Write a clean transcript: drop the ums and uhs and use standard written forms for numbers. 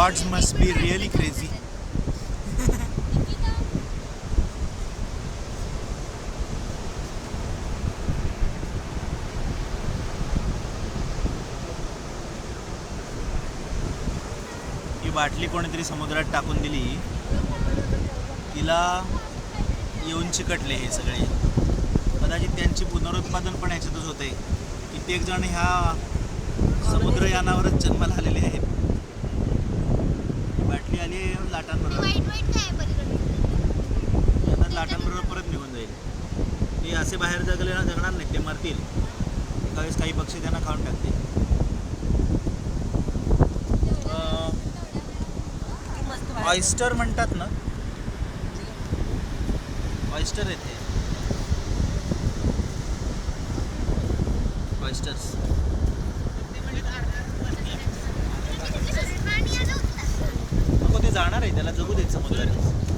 gods must be really crazy. ही बाटली कोणीतरी समुद्रात टाकून दिली, तिला येऊन चिकटले हे सगळे. कदाचित त्यांची पुनरुत्पादन पण ह्याच्यातच होते. कित्येक जण ह्या समुद्रयानावरच जन्माला आलेले आहेत. बाटली आली आहे लाटांबरोबर, आता लाटांबरोबर परत निघून जाईल. हे असे बाहेर जगणार नाहीत, ते मरतील. एका वेळेस काही पक्षी त्यांना खाऊन टाकतील. ऑयस्टर म्हणतात ना, ऑयस्टर येते, ऑयस्टर्स. नको, ते जाणार आहे, त्याला जगू देत समुद्रात.